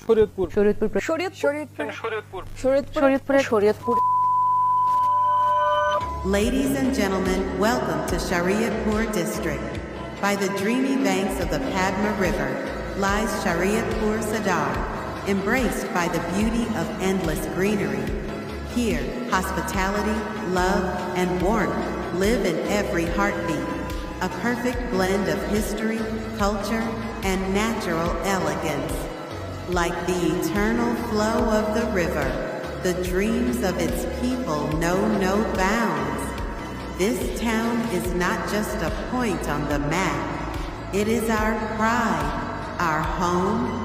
Shariatpur Shariatpur Shariatpur Ladies and gentlemen, welcome to Shariatpur district. By the dreamy banks of the Padma River lies Shariatpur Sadar, embraced by the beauty of endless greenery. Here, hospitality, love, and warmth live in every heartbeat, a perfect blend of history, culture, and natural elegance. Like the eternal flow of the river, the dreams of its people know no bounds. This town is not just a point on the map. It is our pride, our home,